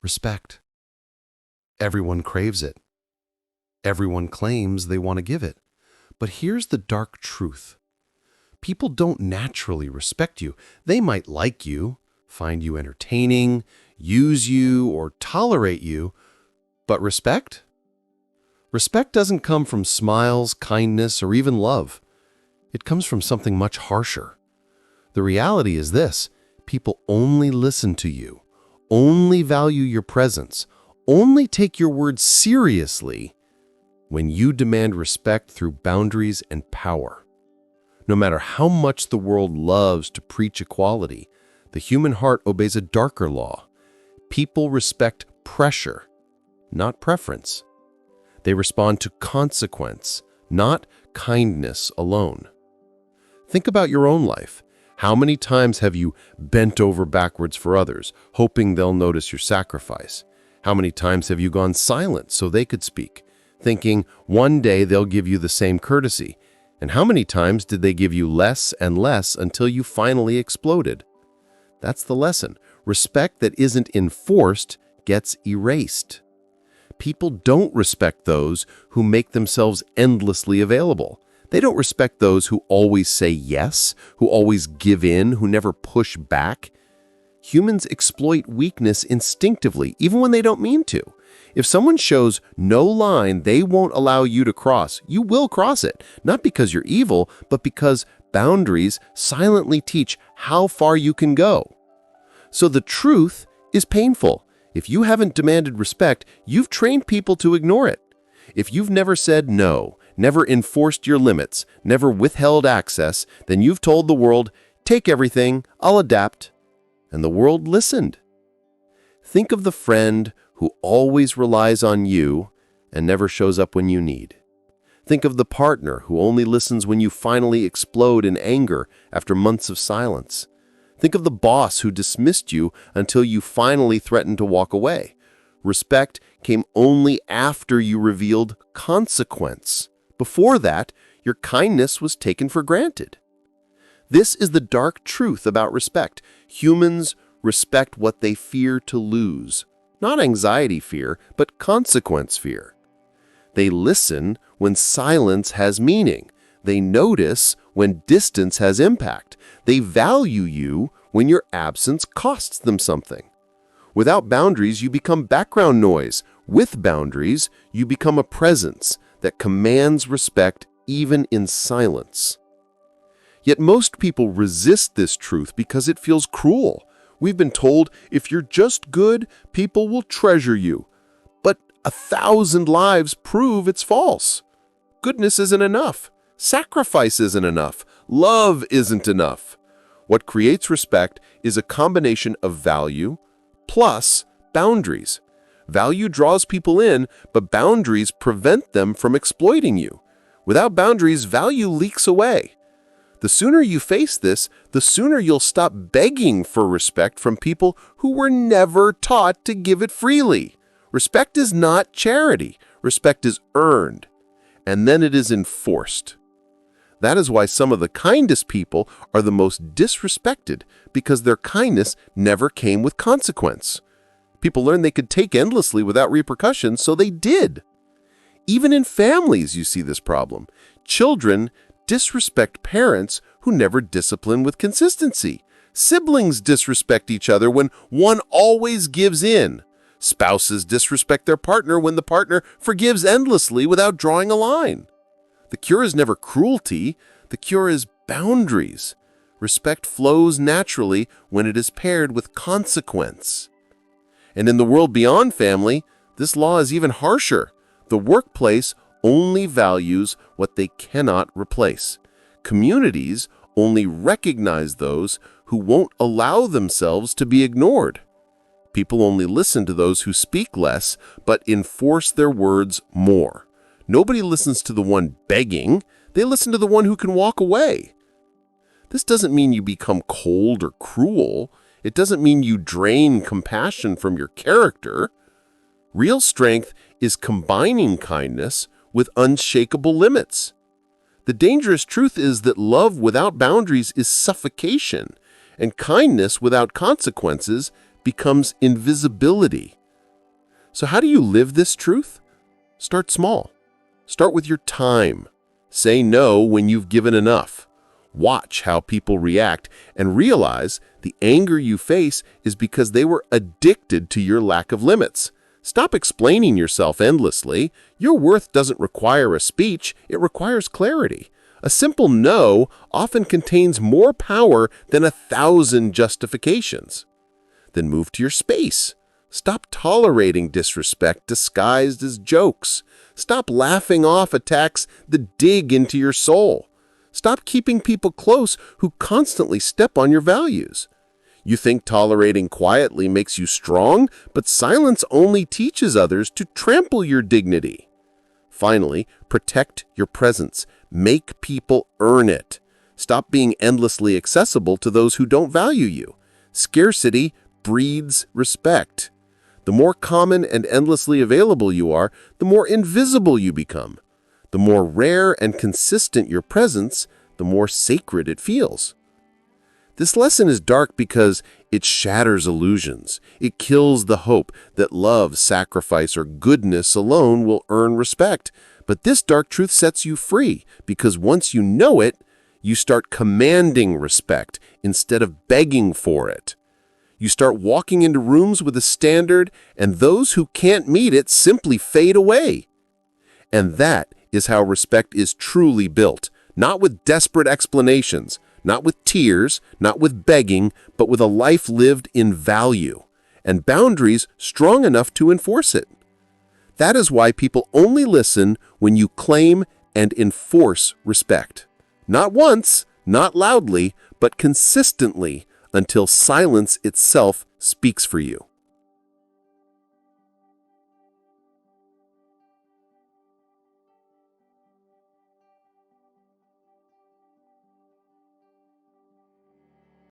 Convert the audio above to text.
Respect. Everyone craves it. Everyone claims they want to give it. But here's the dark truth. People don't naturally respect you. They might like you, find you entertaining, use you, or tolerate you. But respect? Respect doesn't come from smiles, kindness, or even love. It comes from something much harsher. The reality is this: people only listen to you, only value your presence, only take your words seriously when you demand respect through boundaries and power. No matter how much the world loves to preach equality, the human heart obeys a darker law. People respect pressure, not preference. They respond to consequence, not kindness alone. Think about your own life. How many times have you bent over backwards for others, hoping they'll notice your sacrifice? How many times have you gone silent so they could speak, thinking one day they'll give you the same courtesy? And how many times did they give you less and less until you finally exploded? That's the lesson. Respect that isn't enforced gets erased. People don't respect those who make themselves endlessly available. They don't respect those who always say yes, who always give in, who never push back. Humans exploit weakness instinctively, even when they don't mean to. If someone shows no line they won't allow you to cross, you will cross it, not because you're evil, but because boundaries silently teach how far you can go. So the truth is painful. If you haven't demanded respect, you've trained people to ignore it. If you've never said no, never enforced your limits, never withheld access, then you've told the world, take everything, I'll adapt. And the world listened. Think of the friend who always relies on you and never shows up when you need. Think of the partner who only listens when you finally explode in anger after months of silence. Think of the boss who dismissed you until you finally threatened to walk away. Respect came only after you revealed consequence. Before that, your kindness was taken for granted. This is the dark truth about respect. Humans respect what they fear to lose. Not anxiety fear, but consequence fear. They listen when silence has meaning. They notice when distance has impact. They value you when your absence costs them something. Without boundaries, you become background noise. With boundaries, you become a presence that commands respect even in silence. Yet most people resist this truth because it feels cruel. We've been told if you're just good, people will treasure you. But 1,000 lives prove it's false. Goodness isn't enough. Sacrifice isn't enough. Love isn't enough. What creates respect is a combination of value plus boundaries. Value draws people in, but boundaries prevent them from exploiting you. Without boundaries, value leaks away. The sooner you face this, the sooner you'll stop begging for respect from people who were never taught to give it freely. Respect is not charity. Respect is earned, and then it is enforced. That is why some of the kindest people are the most disrespected, because their kindness never came with consequence. People learned they could take endlessly without repercussions, so they did. Even in families, you see this problem. Children disrespect parents who never discipline with consistency. Siblings disrespect each other when one always gives in. Spouses disrespect their partner when the partner forgives endlessly without drawing a line. The cure is never cruelty. The cure is boundaries. Respect flows naturally when it is paired with consequence. And in the world beyond family, this law is even harsher. The workplace only values what they cannot replace. Communities only recognize those who won't allow themselves to be ignored. People only listen to those who speak less but enforce their words more. Nobody listens to the one begging. They listen to the one who can walk away. This doesn't mean you become cold or cruel. It doesn't mean you drain compassion from your character. Real strength is combining kindness with unshakable limits. The dangerous truth is that love without boundaries is suffocation, and kindness without consequences becomes invisibility. So how do you live this truth? Start small. Start with your time. Say no when you've given enough. Watch how people react and realize the anger you face is because they were addicted to your lack of limits. Stop explaining yourself endlessly. Your worth doesn't require a speech, it requires clarity. A simple no often contains more power than 1,000 justifications. Then move to your space. Stop tolerating disrespect disguised as jokes. Stop laughing off attacks that dig into your soul. Stop keeping people close who constantly step on your values. You think tolerating quietly makes you strong, but silence only teaches others to trample your dignity. Finally, protect your presence. Make people earn it. Stop being endlessly accessible to those who don't value you. Scarcity breeds respect. The more common and endlessly available you are, the more invisible you become. The more rare and consistent your presence, the more sacred it feels. This lesson is dark because it shatters illusions. It kills the hope that love, sacrifice, or goodness alone will earn respect. But this dark truth sets you free because once you know it, you start commanding respect instead of begging for it. You start walking into rooms with a standard, and those who can't meet it simply fade away. And that is how respect is truly built, not with desperate explanations, not with tears, not with begging, but with a life lived in value, and boundaries strong enough to enforce it. That is why people only listen when you claim and enforce respect. Not once, not loudly, but consistently until silence itself speaks for you.